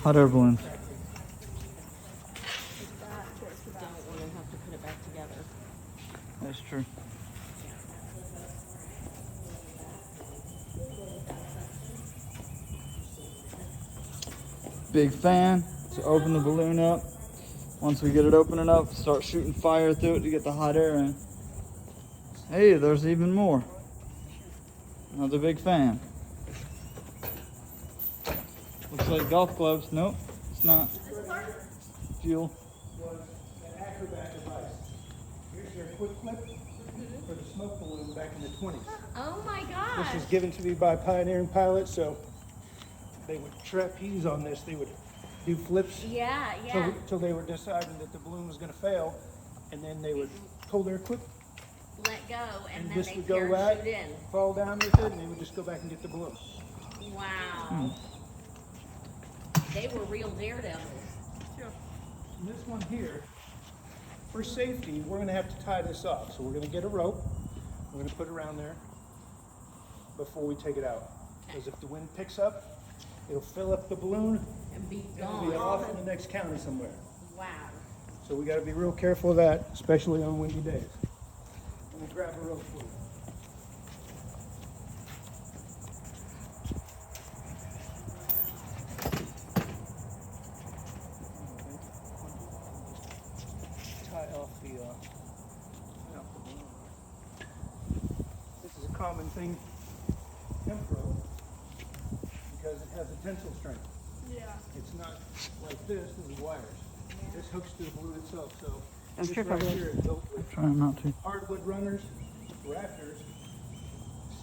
Hot air balloons. You don't want to have to put it back together. That's true. Big fan to open the balloon up. Once we get it open enough, start shooting fire through it to get the hot air in. Hey, there's even more. Another big fan. Looks like golf clubs. Nope, it's not. Fuel. Was an acrobat device. Here's their quick flip for the smoke balloon back in the 20s. Oh my gosh. This was given to me by pioneering pilots, so they would trapeze on this. They would do flips Yeah, yeah. till they were deciding that the balloon was going to fail, and then they would pull their quick, Let go and then this they would go right, parachute in. fall down with it, and they would just go back and get the balloon. Wow. They were real daredevils. And this one here, for safety, we're going to have to tie this off. So we're going to get a rope. We're going to put it around there before we take it out. Because if the wind picks up, it'll fill up the balloon And be and gone. be off in the next county somewhere. Wow. So we got to be real careful of that, especially on windy days. Let me grab a rope for you. Tie off the balloon. This is a common thing, hemp rope, because it has a tensile strength. Yeah. It's not like this is wires. This hooks to the balloon itself. So I'm this sure right probably- here is built with Trying not to. hardwood runners, rafters,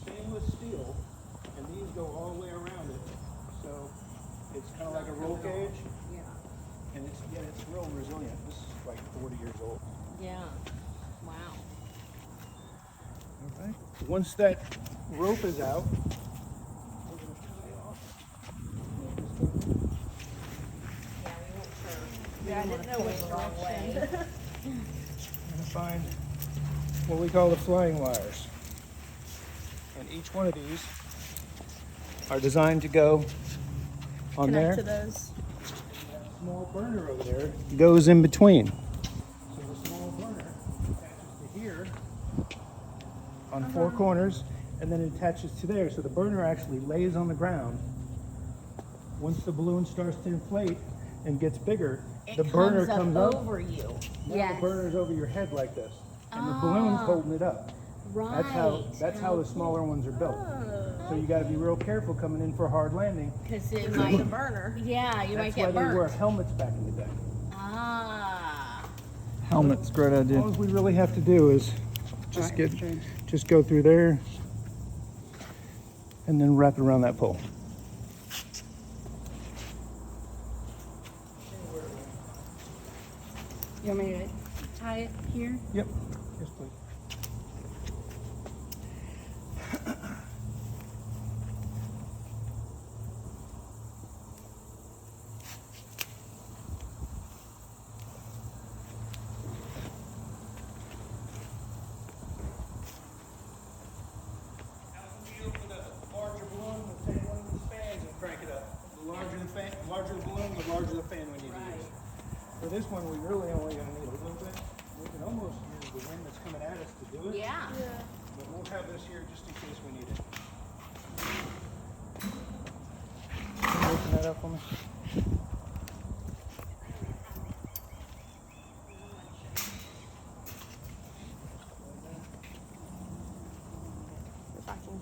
stainless steel, and these go all the way around it. So it's kind of like a roll cage, Yeah. and it's real resilient. This is like 40 years old. Yeah. Wow. Okay. Once that rope is out, we're going to tie off. Yeah, we weren't sure. Yeah, I didn't know which the wrong way. direction. We're going to find what we call the flying wires. And each one of these are designed to go on Connect to there. those. That small burner over there goes in between. So the small burner attaches to here on four corners, and then it attaches to there. So the burner actually lays on the ground. Once the balloon starts to inflate and gets bigger, It the burner comes up. over you. Now Yes. the burner's over your head like this, and the balloon's holding it up. Right. That's how the smaller ones are built. So you got to be real careful coming in for a hard landing. Because it The might. burner. Yeah, you might That's get why they wear burnt. helmets back in the day. Ah. Helmet's a great idea. All we really have to do is just go through there and then wrap it around that pole. You want me to tie it here? Yep. Yes, please. For the larger balloon, we'll take one of these fans and crank it up. The larger the balloon, the larger the fan we need to use. For this one, we really only going to need a little bit. We can almost use the wind that's coming at us to do it. Yeah. But we'll have this here just in case we need it. Can you open that up for me? If I can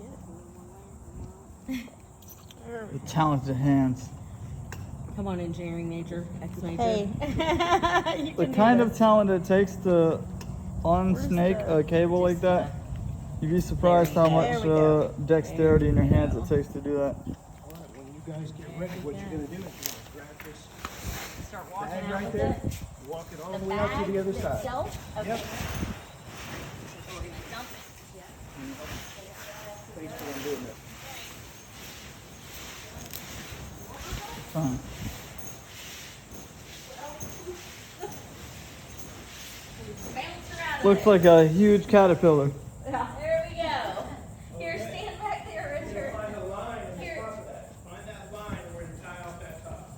get it. The talented hands. Come on, engineering major, X major. Hey. The kind of talent it takes to unsnake a cable like that. You'd be surprised how There much we go. dexterity in your hands it takes to do that. All right, when you guys get ready, what you're going to do is you're going to grab this Start walking bag out right with there, it. walk it all The the way out bag to the other side. itself? Okay. Yep. So we're gonna dump it. Thanks for doing that. Fine. Bounce her out of Looks it. like a huge caterpillar. There we go. Here, stand back there, Richard. Find a line in the Here. top of that. Find that line and we're going to tie off that top.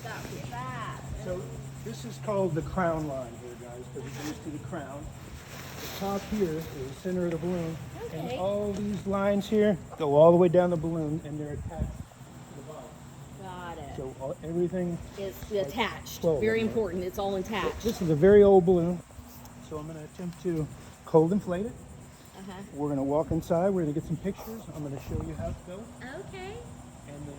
stuff with that. So this is called the crown line here, guys, because it goes to the crown. The top here is the center of the balloon, and Okay. all these lines here go all the way down the balloon, and they're attached to the bottom. Got it. So everything. It's attached. 12 Very of them, right? important. It's all attached. This is a very old balloon, so I'm going to attempt to cold inflate it. Uh-huh. We're going to walk inside. We're going to get some pictures. I'm going to show you how it's built, Okay. and then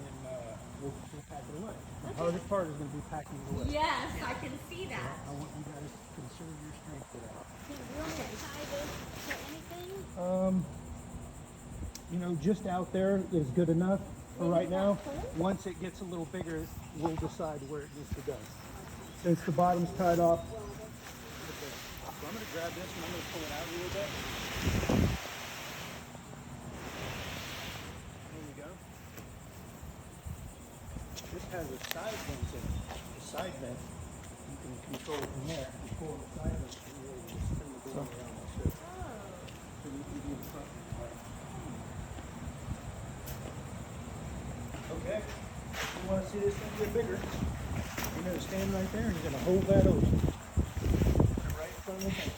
we'll pack it away. The hardest part is going to be packing it away. Yes, I can see that. I want you guys to conserve your strength for that. Do you want to tie this to anything? You know, just out there is good enough for right now. Once it gets a little bigger, we'll decide where it needs to go. Since the bottom's tied off. So I'm going to grab this and I'm going to pull it out a little bit. There we go. This has a side vent in it. The side vent, you can control it from there. You pull the side vent and you're able to spin the balloon around like this. So you can do the front and the back. Okay. If you want to see this thing get bigger, you're going to stand right there and you're going to hold that open. Put it right in front of the thing.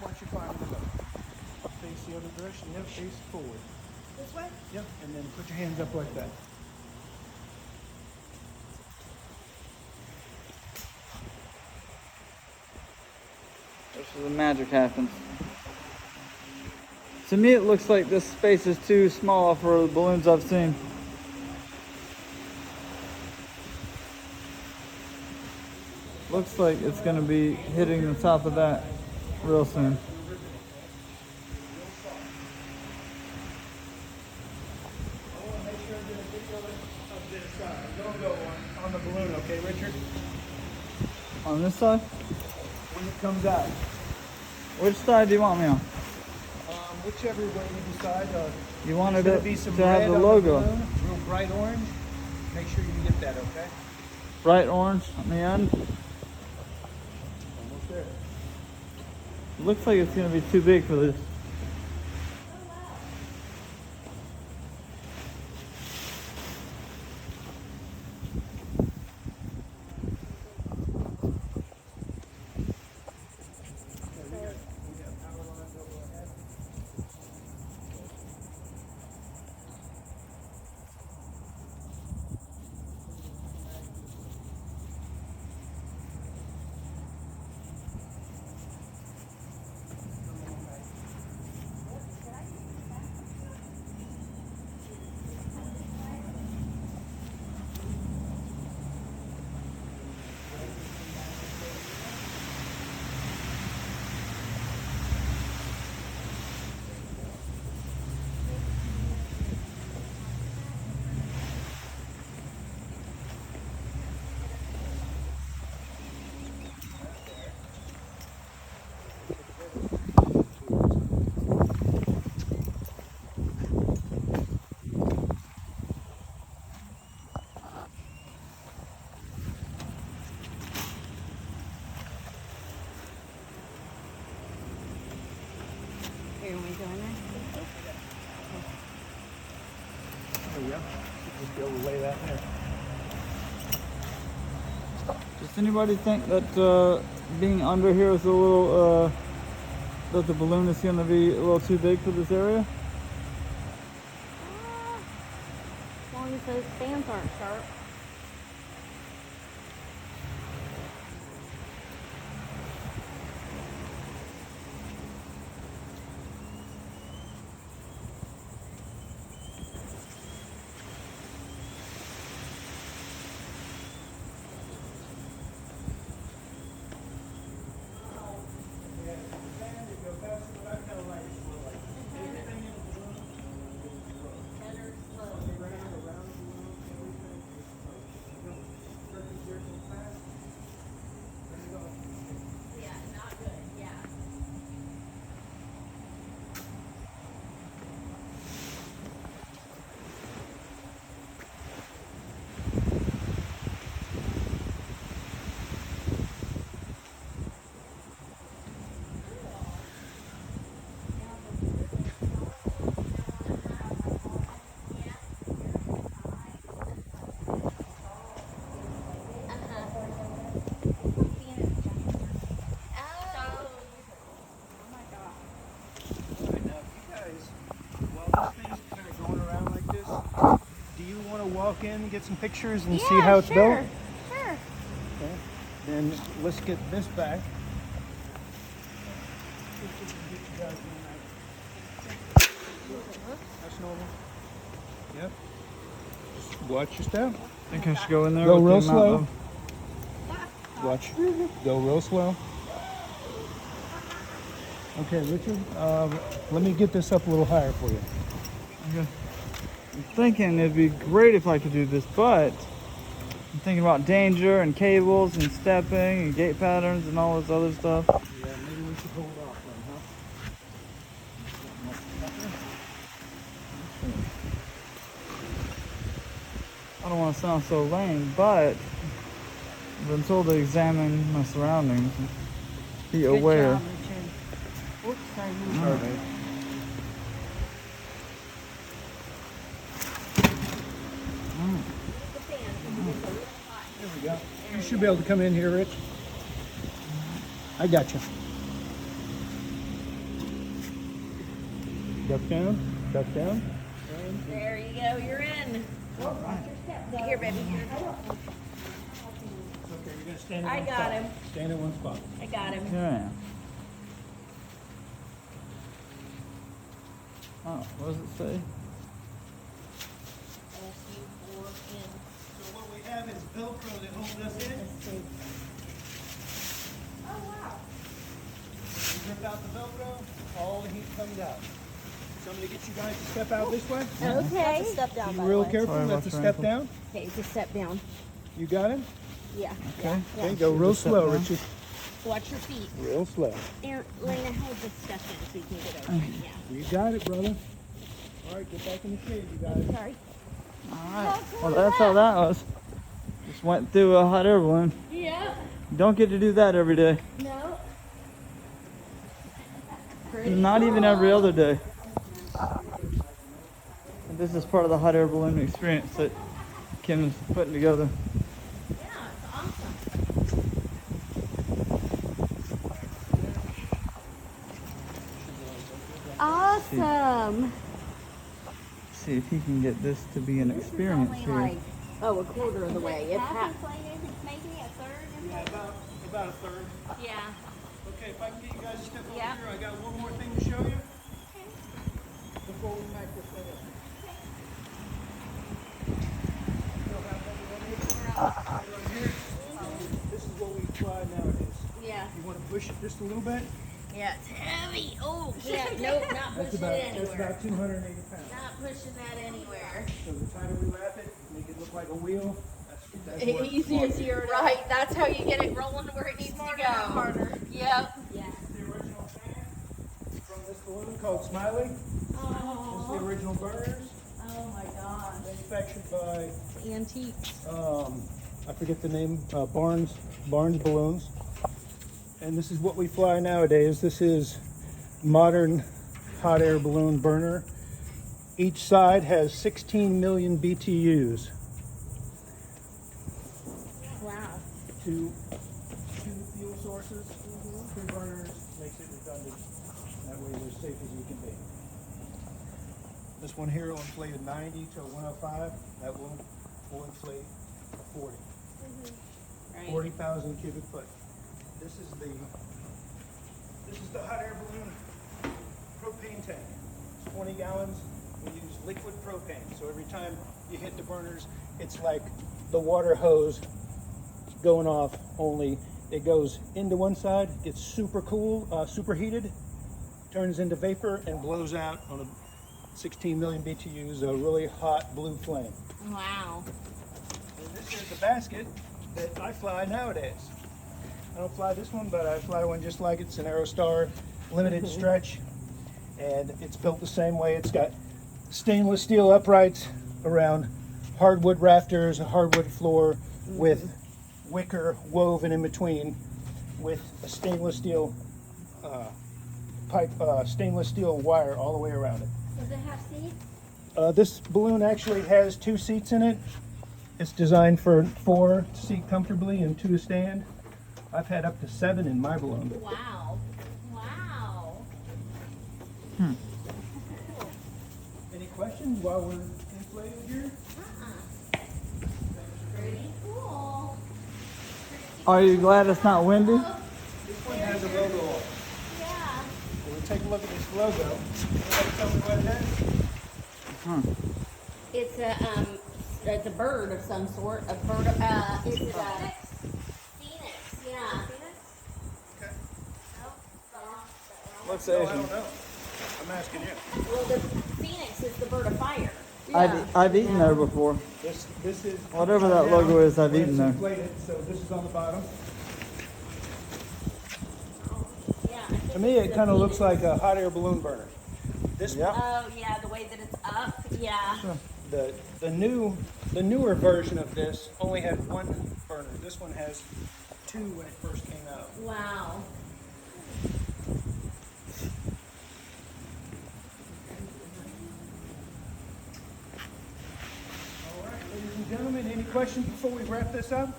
Once you find the boat, face the other direction. Yep, face forward. This way? Yep, and then put your hands up like that. This is where the magic happens. To me, it looks like this space is too small for the balloons I've seen. Looks like it's going to be hitting the top of that real soon. I want to make sure I get a video of this side. Don't go on the balloon, okay, Richard? On this side? When it comes out. Which side do you want me on? Whichever way you decide. You wanted There's it gonna be some to have red the on logo. balloon, real bright orange. Make sure you get that, okay? Bright orange on the end. Almost there. Looks like it's going to be too big for this. Here, when we go in there? There we go. Just be able to lay that there. Does anybody think that being under here is a little, that the balloon is going to be a little too big for this area? As long as those fans aren't sharp. in and get some pictures and see how it's sure. built? Sure. Okay. Then let's get this back. That's normal. Yep. Just watch your step. I think I should go in there. Go with real the amount slow. of- Watch. Go real slow. Okay, Richard. Let me get this up a little higher for you. Okay. I'm thinking it'd be great if I could do this, but I'm thinking about danger and cables and stepping and gate patterns and all this other stuff. Yeah, maybe we should hold off then, huh? I don't want to sound so lame, but I've been told to examine my surroundings and be aware. Good job, Richard. Oops, sorry. All right. There we go. You should be able to come in here, Rich. I got you. Duck down. Duck down. There you go. You're in. Here, baby. Here. Okay, you're gonna stand in I one got spot. him. Stand in one spot. I got him. Here I am. Oh, what does it say? So what we have is Velcro that holds us in. Oh, wow. You rip out the Velcro, all the heat comes out. So I'm gonna get you guys to step out this way. Okay. Step down, Be by real the way. careful. Sorry That's a about step your down. Okay, just step down. You got it? Yeah. Okay. Okay, go real Just step slow, down. Richard. Watch your feet. Real slow. And Lena, hold this stuff in so you can get over it. Yeah. You got it, brother. All right, get back in the shade, you guys. Sorry. Alright. Well, that's how that was. Just went through a hot air balloon. Yeah. Don't get to do that every day. No. Not even every other day. And this is part of the hot air balloon experience that Kim is putting together. Yeah, it's awesome. Awesome. See if he can get this to be an experience Only here. like, oh, a quarter of the way. It's half. Maybe a third. Yeah, about a third. Yeah. Okay, if I can get you guys to step over Yeah. here, I got one more thing to show you before we pack this thing up. Right here. This is what we fly nowadays. Yeah. You want to push it just a little bit? Yeah, it's heavy. Oh, yeah. Nope, not That's pushing about it anywhere. 280 pounds. Not pushing that anywhere. So the tighter we wrap it, make it look like a wheel. That's where it's Easier. Right. That's how you get it rolling where it needs to go. Harder. Yep. Yeah. This is the original fan from this balloon called Smiley. This is the original burners, Oh my God. manufactured by Antiques. I forget the name, Barnes Balloons. And this is what we fly nowadays. This is modern hot air balloon burner. Each side has 16 million BTUs. Wow. Two fuel sources, two burners, makes it redundant. That way you're as safe as you can be. This one here will inflate a 90 to a 105. That will inflate a 40. Right. 40,000 cubic foot. This is the hot air balloon propane tank. It's 20 gallons. We use liquid propane. So every time you hit the burners, it's like the water hose going off, only it goes into one side, gets super cool, super heated, turns into vapor and blows out on a 16 million BTUs, a really hot blue flame. Wow. And this is the basket that I fly nowadays. I don't fly this one, but I fly one just like it. It's an Aerostar limited stretch, and it's built the same way. It's got stainless steel uprights around hardwood rafters, a hardwood floor with wicker woven in between, with a stainless steel stainless steel wire all the way around it. Does it have seats? This balloon actually has 2 seats in it. It's designed for 4 to seat comfortably and 2 to stand. I've had up to 7 in my balloon. Wow. Wow. Any questions while we're inflated here? Pretty cool. Are you glad it's not windy? This one has a logo on it. Yeah. We'll take a look at this logo. Tell me what it is. It's a bird of some sort. A bird. Is it a phoenix? Yeah. Okay. What's No, I Asian? don't know. I'm asking you. Well, the phoenix is the bird of fire. I've eaten there before. This is Whatever that logo is, I've when eaten it's there. inflated, so this is on the bottom. Yeah. I think To me, it's it the kind of looks phoenix. like a hot air balloon burner. This Yeah. Oh yeah, the way that it's up. Yeah. the newer version of this only had one burner. This one has two when it first came out. Wow. All right, ladies and gentlemen, any questions before we wrap this up?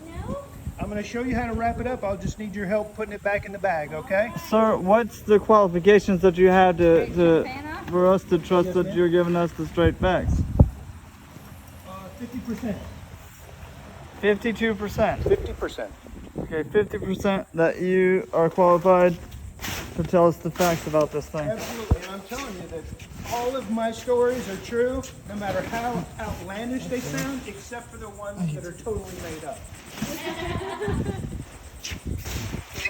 No. I'm going to show you how to wrap it up. I'll just need your help putting it back in the bag, okay? Sir, what's the qualifications that you have for us to trust Yes, that ma'am. you're giving us the straight facts? 50%. 52%. 50%. Okay, 50% that you are qualified to tell us the facts about this thing. Absolutely, and I'm telling you that all of my stories are true, no matter how outlandish they sound, except for the ones that are totally made up. So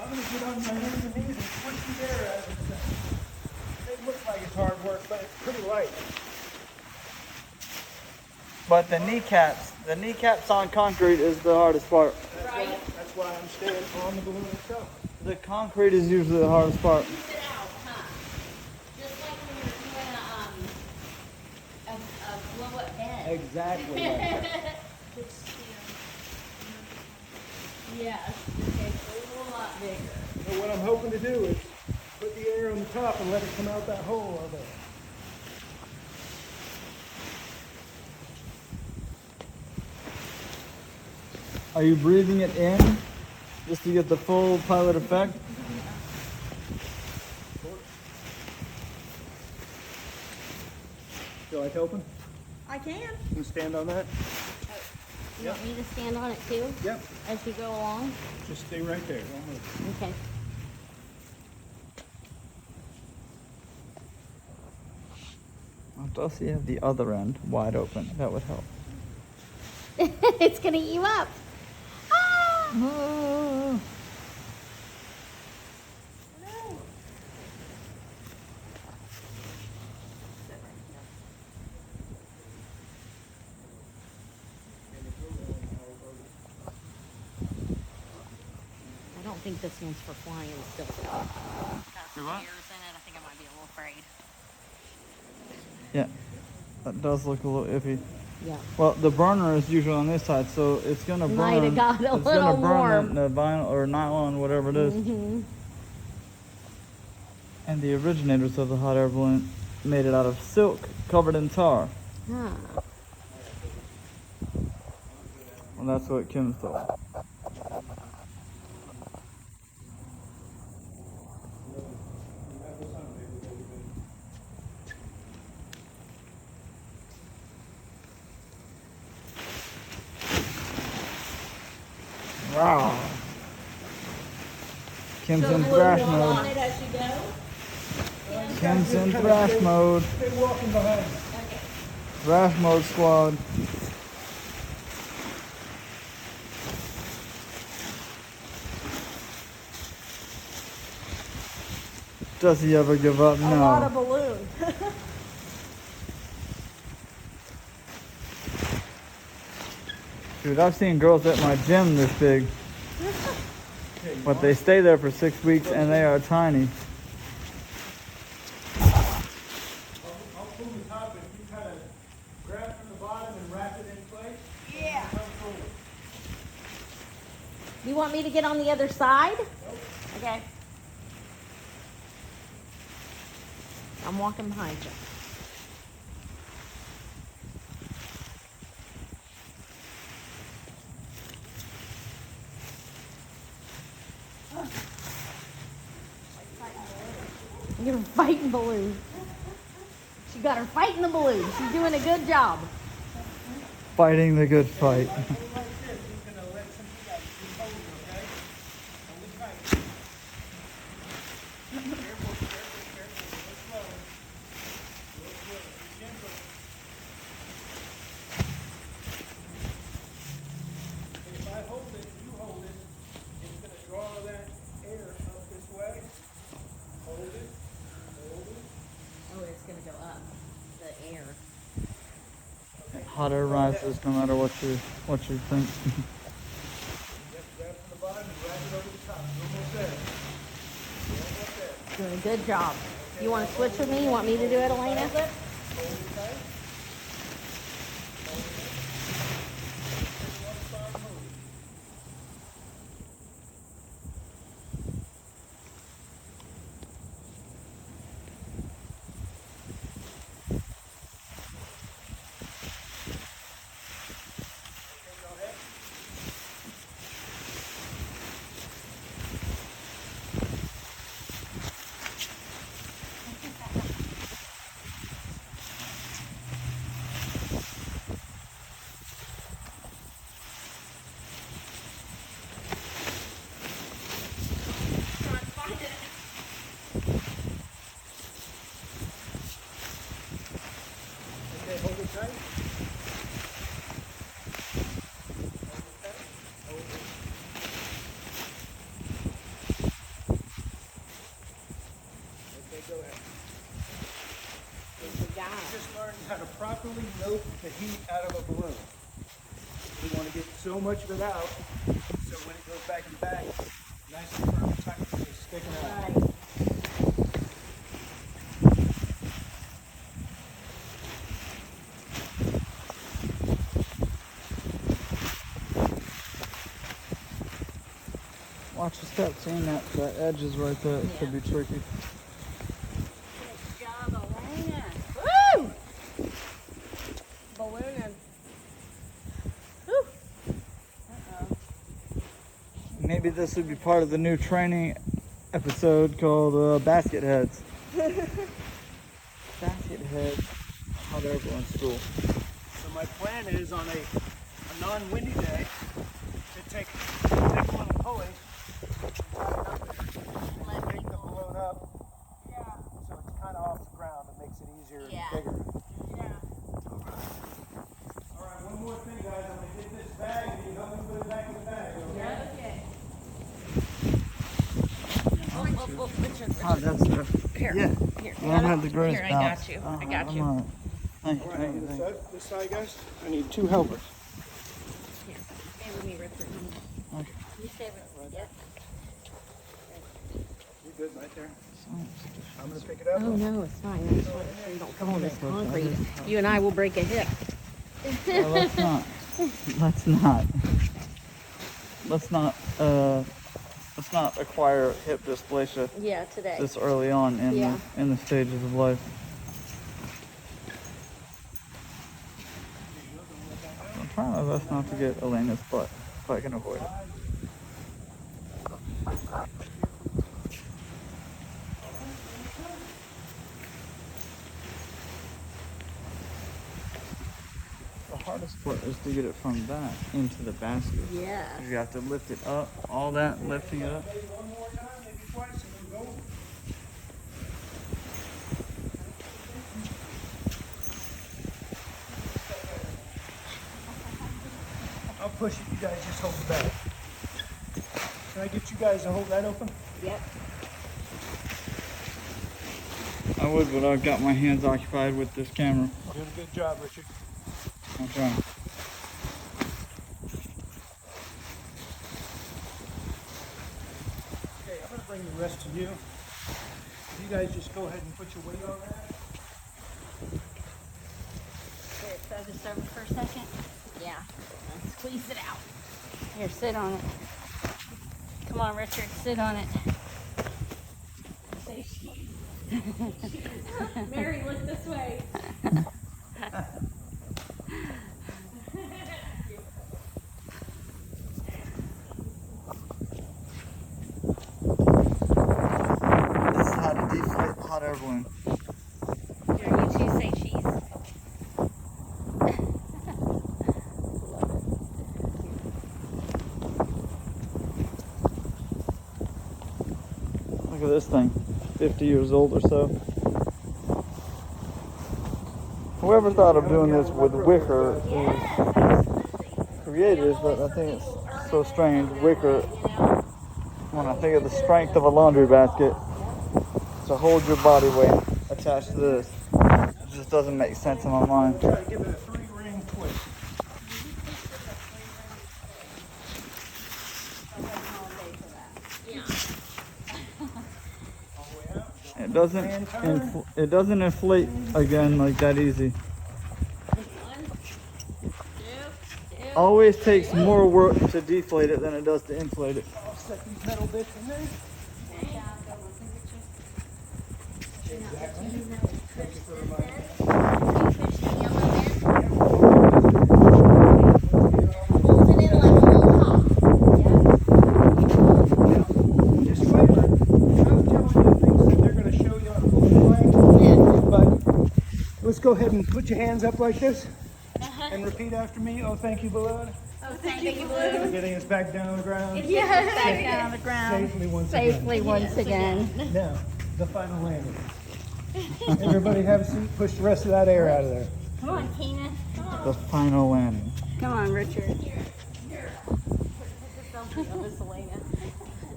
I'm going to get on my hands and knees and push the air out of this thing. It looks like it's hard work, but it's pretty light. But the kneecaps on concrete is the hardest part. That's why I'm staying on the balloon itself. The concrete is usually the hardest part. Keep it out, huh? Just like when you're doing a blow up bed. Exactly. Yes. Okay, a lot bigger. So what I'm hoping to do is put the air on the top and let it come out that hole over there. Are you breathing it in just to get the full pilot effect? Feel like helping? I can. You can stand on that? You want me to stand on it too Yep. as you go along? Just stay right there. Don't move. Okay. Well, does he have the other end wide open? That would help. It's gonna eat you up. Ah! I don't think this one's for flying still. Got some what? hairs in it. I think I might be a little afraid. Yeah, that does look a little iffy. Yeah. Well, the burner is usually on this side, so it's gonna burn. Might have got a it's little gonna burn warm. the vinyl or nylon, whatever it is. Mm-hmm. And the originators of the hot air balloon made it out of silk covered in tar. Huh. Well, that's what Kim thought. Wow. Kim's in thrash On mode. it as you go. Kim's in thrash mode. Stay walking behind me. Thrash mode squad. Does he ever give up? A lot of No. balloons. Dude, I've seen girls at my gym this big. But they stay there for 6 weeks and they are tiny. I'll pull the top and you kind of grab from the bottom and wrap it in place. Yeah. Come forward. You want me to get on the other side? Okay. I'm walking behind you. You're fighting balloons. She got her fighting the balloons. She's doing a good job. Fighting the good fight. hot air rises no matter what you think. Grab from the bottom and grab it over the top. You're almost there. Doing a good job. You want to switch with me? You want me to do it, Elena? Okay, hold it tight. Okay, go ahead. Good job. Just learned how to properly note the heat out of a balloon. We want to get so much of it out, so when it goes back in the bag, nice and firm and tight, it's sticking out. Right. Watch your step, seeing that edge is right there. It could be tricky. Good job, Elena. Woo! Ballooning. Woo! Maybe this would be part of the new training episode called Basket Heads. Basket Head hot air balloon school. So my plan is on a non-windy day to take a little pulley, take the balloon up, so it's kind of off the ground. It makes it easier and bigger. All right, one more thing, guys. I'm gonna get this bag and you help me put it back in the bag. Okay? Oh, that's the Here. yeah. Here. I don't have the greatest Here, I got balance. you. Oh, I got I'm you. all right. Thank you, All right, thank on you, this thank you. side, guys, I need 2 helpers. Here. Stay with me, Richard. Okay. You stay with me. Yep. You're good right there. I'm gonna pick it up. Oh, no, it's fine. I just want to you don't come on this concrete. You and I will break a hip. Well, let's not. Let's not. Let's not acquire hip dysplasia Yeah, today. this early on in the stages of life. I'm trying my best not to get Elena's butt if I can avoid it. The hardest part is to get it from that into the basket. Yeah. You have to lift it up, all that, lifting it up. Maybe one more time, maybe twice, and then go. I'll push it, you guys just hold the bag. Can I get you guys to hold that open? Yep. I would, but I've got my hands occupied with this camera. Doing a good job, Richard. I'm trying. Okay, I'm gonna bring the rest to you. You guys just go ahead and put your weight on that. Here, throw this over for a second. Yeah. And squeeze it out. Here, sit on it. Come on, Richard, sit on it. Say cheese. Mary, look this way. This is how to deflate the hot air balloon. Here, you two say cheese. Look at this thing, 50 years old or so. Whoever thought of doing this with wicker is creative, but I think it's so strange. Wicker, when I think of the strength of a laundry basket, to hold your body weight attached to this, it just doesn't make sense in my mind. Try to give it a 3-ring twist. it doesn't inflate again like that easy. Always takes more work to deflate it than it does to inflate it. I'll set these metal bits in there. Let's go ahead and put your hands up like this and repeat after me. Oh, thank you, balloon. Oh, thank you, Balloon. For getting us back down on the ground. Yes, back down on the ground. Safely once again. Now, the final landing. Everybody have a seat. Push the rest of that air out of there. Come on, Tina. Come on. The final landing. Come on, Richard.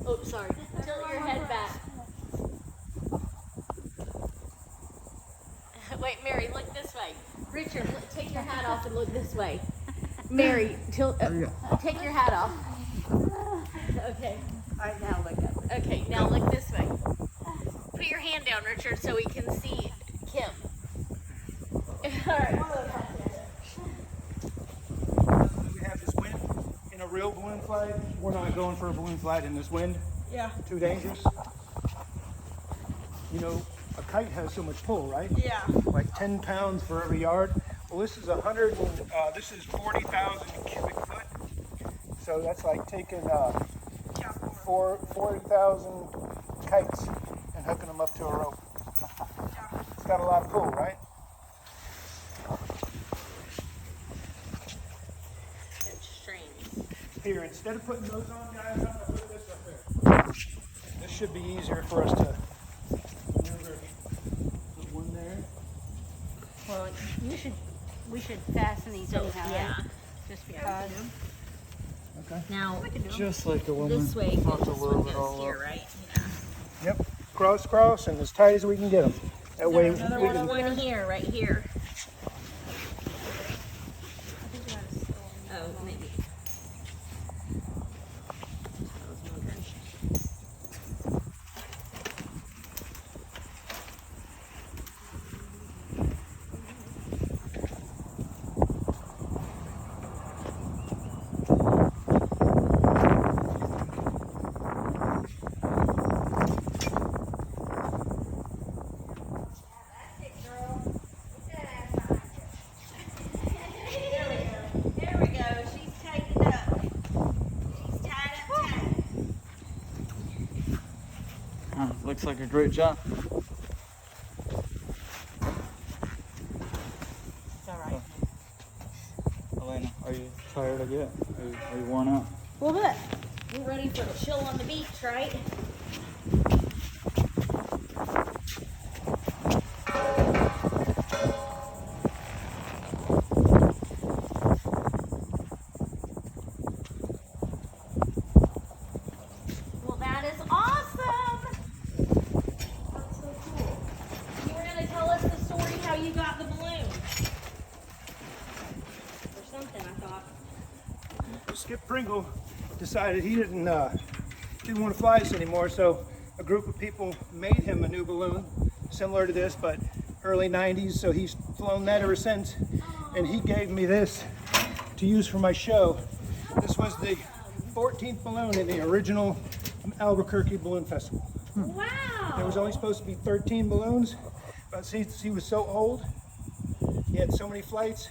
Oh, sorry. Tilt your head back. Wait, Mary, look this way. Richard, take your hat off and look this way. Mary, take your hat off. Okay. All right, now look up. Okay, now look this way. Put your hand down, Richard, so we can see Kim. All right. We have this wind in a real balloon flight. We're not going for a balloon flight in this wind. Yeah. Too dangerous. You know, a kite has so much pull, right? Yeah. Like 10 pounds for every yard. Well, this is 40,000 cubic foot. So that's like taking 40,000 kites and hooking them up to a rope. It's got a lot of pull, right? Here, instead of putting those on, guys, I'm going to put this up there. This should be easier for us to maneuver. Put one there. Well, we should fasten these anyhow, yeah. right? Just because. Okay. Now, Just like a woman. this way, Not to this load one it all goes here, up. right? Yeah. Yep. Cross, and as tight as we can get them. That way we There's can. one here, right here. Oh, maybe. Looks like a great job. It's all right. Elena, are you tired of it? Are you worn out? A little bit. We're ready for a chill on the beach, right? Well, that is awesome. That's so cool. You were going to tell us the story how you got the balloon. Or something, I thought. Skip Pringle decided he didn't want to fly this anymore, so a group of people made him a new balloon similar to this, but early 90s, so he's flown that ever since. And he gave me this to use for my show. This was the 14th balloon in the original Albuquerque Balloon Festival. Wow. There was only supposed to be 13 balloons, but since he was so old, he had so many flights,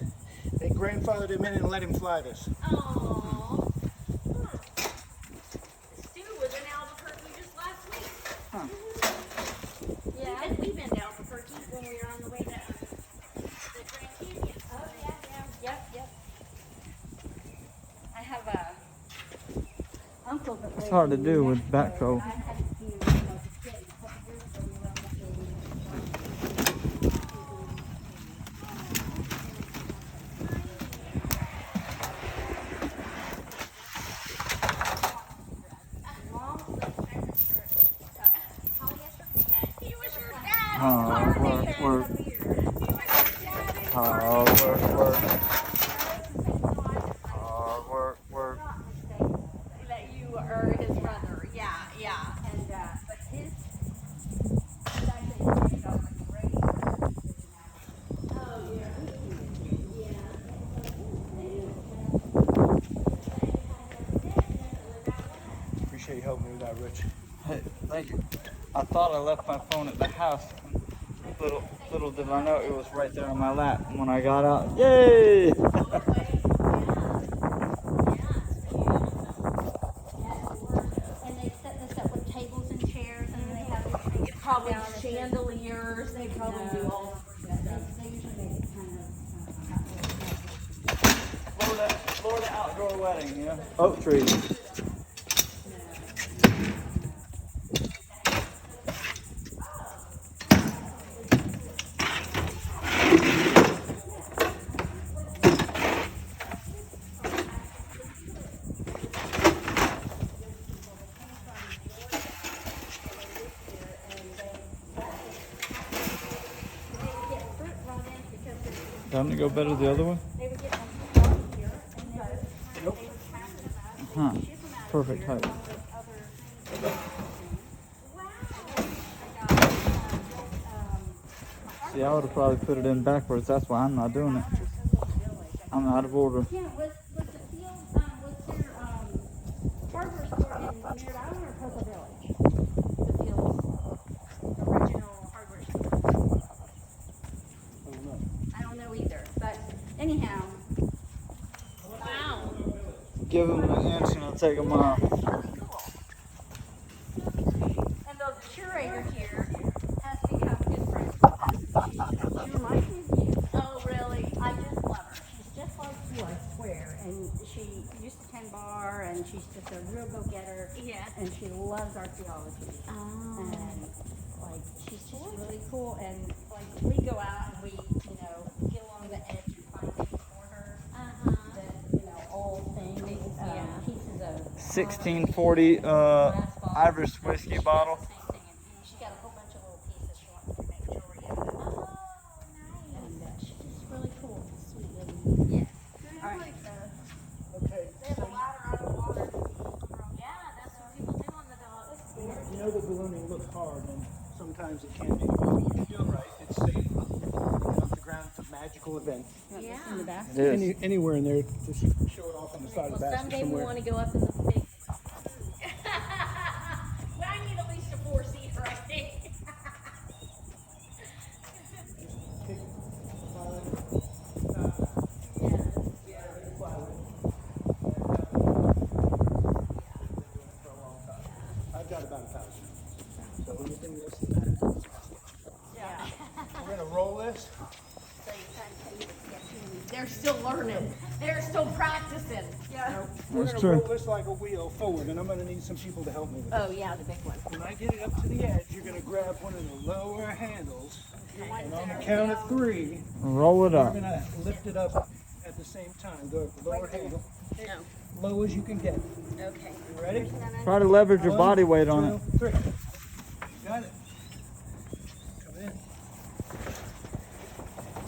they grandfathered him in and let him fly this. Aww. Stu was in Albuquerque just last week. Huh. Yeah, we've been to Albuquerque when we were on the way to the Grand Canyon. Oh, yeah. Yep. I have a uncle that It's hard to do with backhoe. I had to do a kid a couple years ago. We went up there. He was your dad. Hard work. Hard work. That you are his brother. Yeah. And but his actually Rich. Hey, thank you. I thought I left my phone at the house. Little did I know it was right there on my lap when I got out. Yay! And they set this up with tables and chairs, and they have these things probably chandeliers. They probably do all sorts of stuff. They usually make it kind of Florida outdoor wedding, yeah. Oak trees. Time to go better the other way? Huh. Perfect height. See, I would have probably put it in backwards. That's why I'm not doing it. I'm out of order. Yeah, was the field, was there, hardware store in Merritt Island or Cocoa Village? The field's original hardware store. I don't know either, but anyhow. Wow. Give them an inch and I'll take a mile. Cool. And the curator here has become good friends with us. She reminds me of you. Oh, really? I just love her. She's just like you, I swear. And she used to tend bar, and she's just a real go-getter. Yeah. And she loves archaeology. Oh. And, like, she's just really cool. And, like, we go out and we, get along the edge and find things for her. That, old things, pieces of 1640 Irish whiskey bottle. Same thing. And she got a whole bunch of little pieces she wants to make jewelry out of. Oh, nice. And she's just really cool. Sweet lady. Yeah. All right. Okay. They have a ladder out of the water. Yeah, that's what people do on the docks. You know the ballooning looks hard, and sometimes it can be. But when you feel right, it's safe. Off the ground, it's a magical event. Yeah. In the back. It is. Anywhere in there, just show it off on the side of the Well, basket someday we somewhere. want to go up in the big. Well, I need at least a 4-seater, I think. I've got about 1,000. So anything less than that. Yeah. We're gonna roll this. They're still learning. They're still practicing. Yeah. We're That's gonna true. roll this like a wheel forward, and I'm gonna need some people to help me with it. Oh, yeah, the big one. When I get it up to the edge, you're gonna grab one of the lower handles, and on the count of 3, Roll it we're up. gonna lift it up at the same time. Go with the lower handle, low as you can get. Okay. You ready? Try to leverage your 1, body weight on it. 2, 3. Got it. Come in.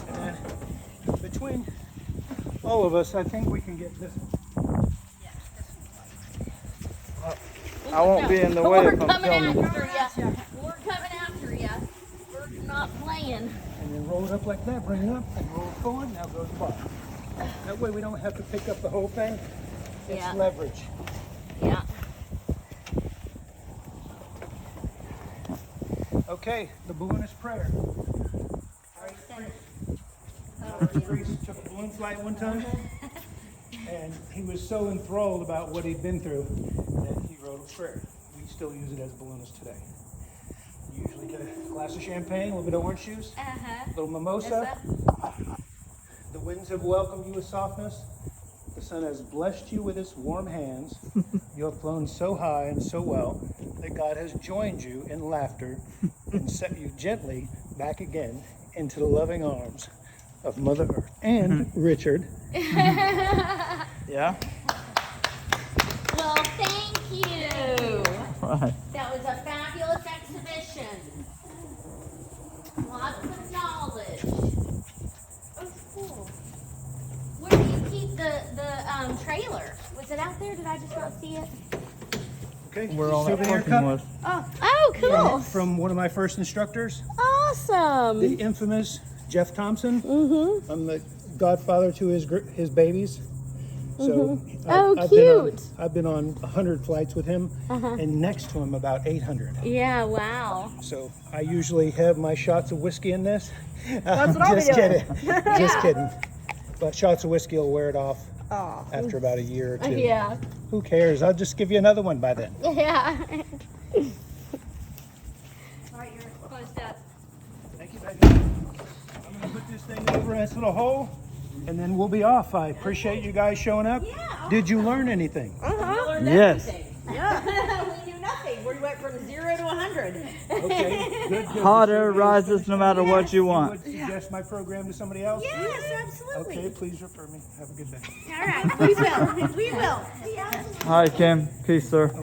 And then between all of us, I think we can get this one. I won't be in the way We're if I'm coming filming. after you. We're coming after you. We're not playing. And then roll it up like that, bring it up, and roll it forward, now go to the bottom. That way we don't have to pick up the whole thing. It's Yeah. leverage. Yeah. Okay, the balloonist prayer. Priest took a balloon flight one time, and he was so enthralled about what he'd been through that he wrote a prayer. We still use it as balloonists today. You usually get a glass of champagne, a little bit of orange juice, a little mimosa. The winds have welcomed you with softness. The sun has blessed you with its warm hands. You have flown so high and so well that God has joined you in laughter and set you gently back again into the loving arms of Mother Earth and Richard. Yeah? Well, thank you. Right. That was a fabulous exhibition. Lots of knowledge. Oh, cool. Where do you keep the trailer? Was it out there? Did I just not see it? Okay, Where all that souvenir parking cup was. Oh, cool. from one of my first instructors, Awesome. the infamous Jeff Thompson. I'm the godfather to his babies. So Oh, cute. cute. I've been on 100 flights with him, and next to him about 800. Yeah, wow. So I usually have my shots of whiskey in this. That's what I'll be Just doing. kidding. Just kidding. But shots of whiskey will wear it off Oh. after about a year or two. Yeah. Who cares? I'll just give you another one by then. Yeah. Alright, you're Closed up. Thank you, Becky. I'm going to put this thing over in this little hole, and then we'll be off. I appreciate you guys showing up. Yeah. Did you learn anything? learned Yes. everything. Yeah. We knew nothing. We went from 0 to 100. Okay, good. Hot air rises no matter what you You want. would suggest my program to somebody else? Yes, absolutely. Okay, please refer me. Have a good day. All right, we will. We will. All right, Kim. Peace, sir.